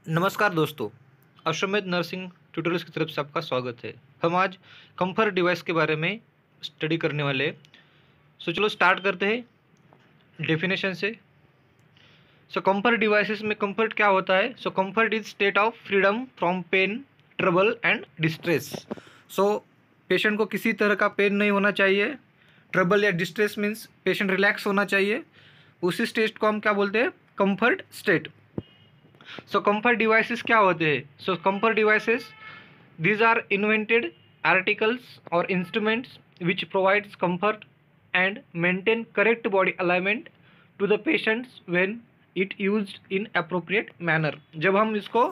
नमस्कार दोस्तों, अश्वमेध नर्सिंग ट्यूटोरियल्स की तरफ से आपका स्वागत है। हम आज कंफर्ट डिवाइस के बारे में स्टडी करने वाले हैं। चलो स्टार्ट करते हैं डेफिनेशन से। कंफर्ट डिवाइसेस में कंफर्ट क्या होता है? Comfort is state of freedom from pain, trouble and distress. Patient को किसी तरह का पेन नहीं होना चाहिए। ट्रबल या डिस्ट्रेस मीन्स पेशेंट रिलैक्स होना चाहिए। उसी स्टेट को हम क्या बोलते हैं? Comfort state. कंफर्ट डिवाइसेस क्या होते हैं? Comfort devices, these are invented articles or instruments which provides comfort and maintain correct body alignment to the patients when it used in appropriate manner। जब हम इसको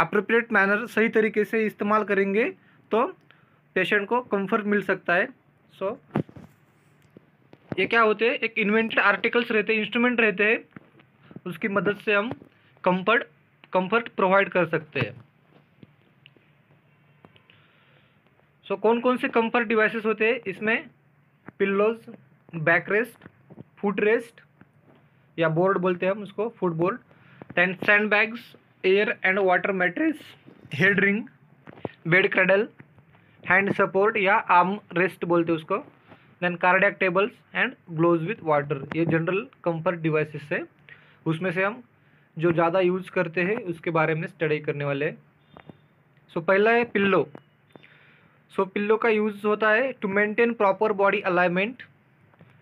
appropriate manner सही तरीके से इस्तेमाल करेंगे तो पेशेंट को कंफर्ट मिल सकता है। ये क्या होते हैं? एक इन्वेंटेड आर्टिकल्स रहते हैं, इंस्ट्रूमेंट रहते हैं, उसकी मदद से हम कंफर्ट प्रोवाइड कर सकते हैं। कौन कौन से कंफर्ट डिवाइसेस होते हैं इसमें? Pillows, back rest, foot rest या बोर्ड बोलते हैं हम उसको, foot board, then sand bags, air and water mattress, head ring, bed cradle, hand support या आर्म रेस्ट बोलते हैं उसको, then cardiac tables and gloves with water. ये जनरल कंफर्ट डिवाइसेस है। उसमें से हम जो ज़्यादा यूज करते हैं उसके बारे में स्टडी करने वाले हैं। पहला है पिल्लो। पिल्लो का यूज़ होता है to maintain proper body alignment,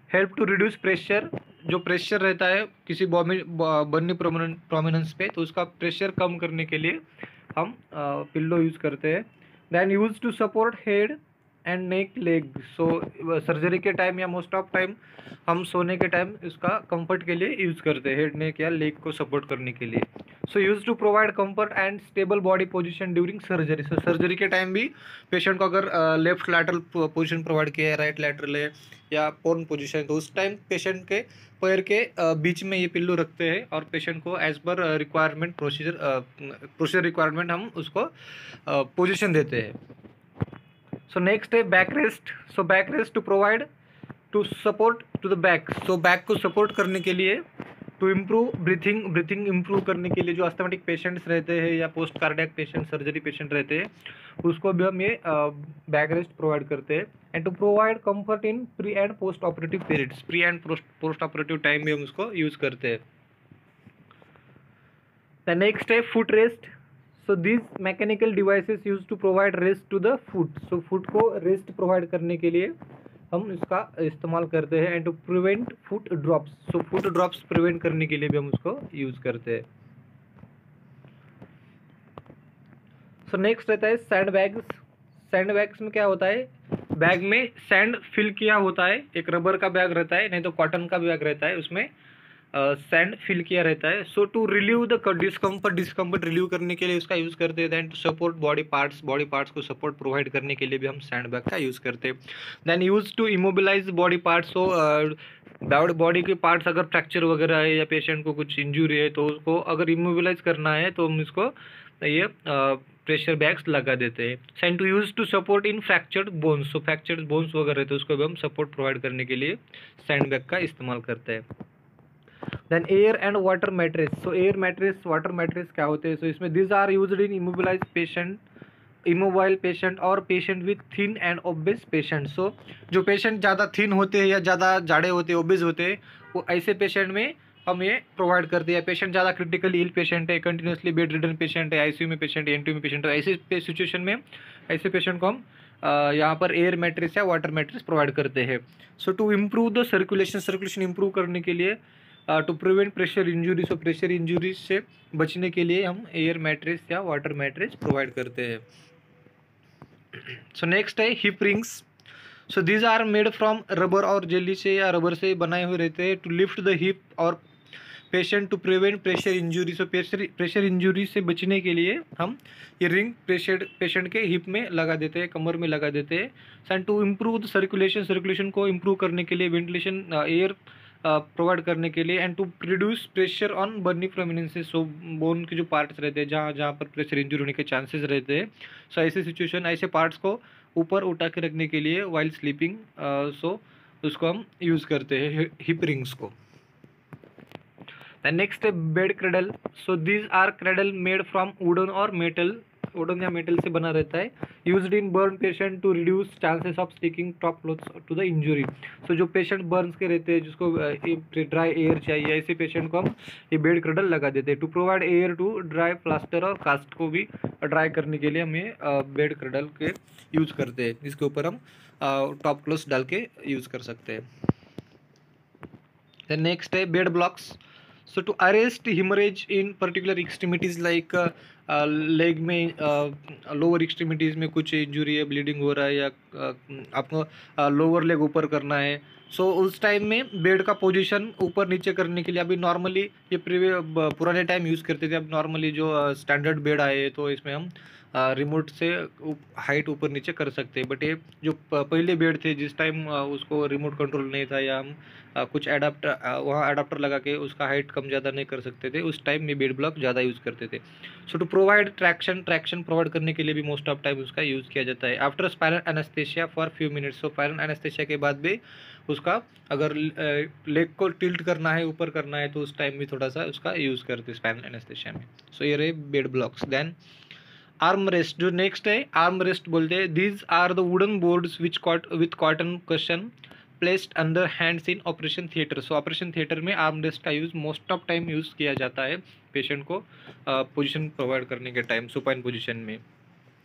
help to reduce pressure. जो प्रेशर रहता है किसी बॉडी प्रोमिनेंस पे, तो उसका प्रेशर कम करने के लिए हम पिल्लो यूज़ करते हैं। Then use to support head and neck leg. Surgery के टाइम या मोस्ट ऑफ टाइम हम सोने के टाइम इसका कंफर्ट के लिए यूज़ करते हैं, हेड नेक या लेग को सपोर्ट करने के लिए। Use to provide comfort and stable body position during surgery. Surgery के टाइम भी पेशेंट को अगर लेफ्ट लैटरल पोजीशन प्रोवाइड किया है, राइट लैटरल है या पोन पोजीशन, तो उस टाइम पेशेंट के पैर के बीच में ये पिल्लो रखते हैं और पेशेंट को as per requirement procedure requirement हम उसको पोजीशन देते हैं। नेक्स्ट है back rest. Back rest to provide to support to the back. Back को सपोर्ट करने के लिए, टू इम्प्रूव ब्रीथिंग इम्प्रूव करने के लिए जो अस्थमेटिक पेशेंट्स रहते हैं या post cardiac patient, surgery patient रहते हैं, उसको भी हम ये बैक रेस्ट प्रोवाइड करते हैं। And to provide comfort in pre and post operative periods, pre and post operative time भी हम उसको यूज़ करते हैं। द नेक्स्ट है foot rest. This mechanical devices use to provide rest to the foot. Foot को rest provide करने के लिए हम इसका इस्तेमाल करते हैं। And to prevent foot drops. Foot drops prevent करने के लिए भी हम उसको यूज़ करते हैं। नेक्स्ट रहता है सैंड बैग्स। सैंड बैग्स में क्या होता है? बैग में सैंड फिल किया होता है। एक रबर का बैग रहता है, नहीं तो कॉटन का बैग रहता है, उसमें सैंड फिल किया रहता है। To relieve the discomfort relieve करने के लिए उसका यूज़ करते हैं। Then to support body parts को सपोर्ट प्रोवाइड करने के लिए भी हम सैंड बैग का यूज़ करते हैं। Then use to immobilise body parts. Body के पार्ट्स अगर फ्रैक्चर वगैरह है या पेशेंट को कुछ इंजरी है तो उसको अगर इमोबिलाइज करना है तो हम इसको ये प्रेशर बैग्स लगा देते हैं। And to use to support in fractured bones. Fractured bones वगैरह रहते हैं उसको भी हम सपोर्ट प्रोवाइड करने के लिए सैंड बैग का इस्तेमाल करते हैं। Then air and water mattress. Air mattress, water mattress क्या होते हैं? इसमें this are used in immobilize patient, immobile patient और patient with thin and obese patient. जो पेशेंट ज़्यादा थिन होते हैं या ज़्यादा जाड़े होते हैं, ओबेस होते हैं, वो ऐसे पेशेंट में हम ये प्रोवाइड करते हैं। पेशेंट ज़्यादा क्रिटिकली इल पेशेंट है, कंटिन्यूसली बेड रिडन पेशेंट है, आईसीयू में पेशेंट है, एनटीयू में पेशेंट है, ऐसे सिचुएशन में ऐसे पेशेंट को हम यहाँ पर एयर मैट्रेस या वाटर मैट्रेस प्रोवाइड करते हैं। To improve the circulation improve करने के लिए, to prevent pressure injury. Pressure injury से बचने के लिए हम एयर मैट्रेस या वाटर मैट्रेस प्रोवाइड करते हैं। नेक्स्ट है hip rings. These are made from rubber और जेली से या रबर से बनाए हुए रहते हैं टू लिफ्ट द हिप और patient to prevent pressure injury. Pressure injury से बचने के लिए हम ये रिंग पेशेंट के हिप में लगा देते हैं, कमर में लगा देते हैं। And to improve the circulation को इम्प्रूव करने के लिए, वेंटिलेशन एयर प्रोवाइड करने के लिए। And to reduce pressure on bony prominences. Bone के जो पार्ट्स रहते हैं जहाँ पर प्रेशर इंजुरी होने के चांसेस रहते हैं, ऐसे सिचुएशन, ऐसे पार्ट्स को ऊपर उठा के रखने के लिए वाइल स्लीपिंग, उसको हम यूज़ करते हैं हिप रिंग्स को। द नेक्स्ट है bed cradle. So these are cradle made from wooden और मेटल, वुडन या मेटल से बना रहता है. Used in burn patient to reduce chances of sticking top clothes to the injury. So जो patient Burns के रहते हैं, जिसको ड्राई एयर चाहिए, ऐसे पेशेंट को हम ये बेड क्रेडल लगा देते हैं. To provide air to dry plaster और कास्ट को भी ड्राई करने के लिए हम ये बेड क्रेडल के यूज़ करते हैं, जिसके ऊपर हम टॉप क्लोथ्स डाल के यूज़ कर सकते हैं. द नेक्स्ट है bed blocks. So to arrest hemorrhage in particular extremities like leg में लोअर एक्सट्रीमिटीज़ में कुछ इंजुरी है, ब्लीडिंग हो रहा है, या आपको लोअर लेग ऊपर करना है, सो उस टाइम में बेड का पोजीशन ऊपर नीचे करने के लिए अभी नॉर्मली ये पुराने टाइम यूज़ करते थे. अब नॉर्मली जो स्टैंडर्ड बेड आए हैं तो इसमें हम रिमोट से हाइट ऊपर नीचे कर सकते हैं. बट ये जो पहले बेड थे, जिस टाइम उसको रिमोट कंट्रोल नहीं था, या हम कुछ वहाँ एडाप्टर लगा के उसका हाइट कम ज़्यादा नहीं कर सकते थे, उस टाइम में बेड ब्लॉक ज़्यादा यूज़ करते थे. सो टू प्रोवाइड ट्रैक्शन प्रोवाइड करने के लिए भी मोस्ट ऑफ टाइम उसका यूज़ किया जाता है. After spinal anaesthesia for few minutes. So spinal anaesthesia के बाद भी उसका अगर लेग को टिल्ट करना है, ऊपर करना है, तो उस टाइम भी थोड़ा सा उसका यूज़ करते हैं स्पाइनल एनेस्थीसिया में. सो ये रहे bed blocks. Then arm rest, जो नेक्स्ट है आर्म रेस्ट बोलते हैं. These are the wooden boards with cotton question placed under hands in operation theatre. So operation theatre में आर्म रेस्ट का use most of time use किया जाता है patient को पोजीशन प्रोवाइड करने के टाइम, सुपाइन पोजीशन में.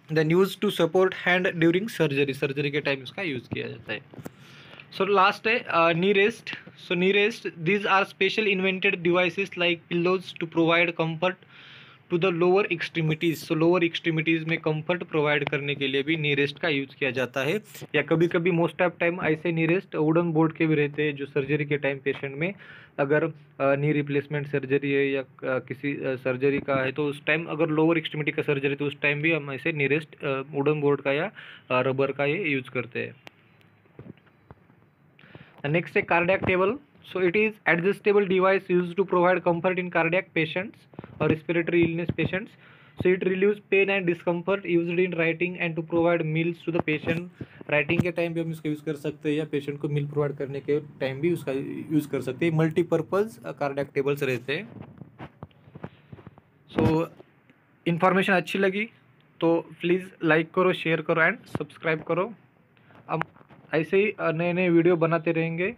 Then use to support hand during surgery के टाइम इसका यूज़ किया जाता है. सो लास्ट है knee rest. So knee rest, these are special invented devices like pillows to provide comfort to the lower extremities. So lower extremities में comfort provide करने के लिए भी नी रेस्ट का यूज़ किया जाता है. या कभी कभी मोस्ट ऑफ टाइम ऐसे नी रेस्ट वुडन बोर्ड के भी रहते हैं, जो सर्जरी के टाइम पेशेंट में अगर नी रिप्लेसमेंट सर्जरी है या किसी सर्जरी का है, तो उस टाइम अगर लोअर एक्सट्रीमिटी का सर्जरी, तो उस टाइम भी हम ऐसे नी रेस्ट वुडन बोर्ड का या रबर का ये यूज़ करते हैं. नेक्स्ट है cardiac table. So it is adjustable device used to provide comfort in cardiac patients or respiratory illness patients. So it relieves pain and discomfort, used in writing and to provide meals to the patient. Writing के time भी हम इसका use कर सकते हैं, या patient को meal provide करने के टाइम भी उसका यूज़ कर सकते हैं. मल्टीपर्पज़ कार्डियक टेबल्स रहते हैं. सो इन्फॉर्मेशन अच्छी लगी तो प्लीज़ लाइक करो, शेयर करो एंड सब्सक्राइब करो. हम ऐसे ही नए नए वीडियो बनाते रहेंगे.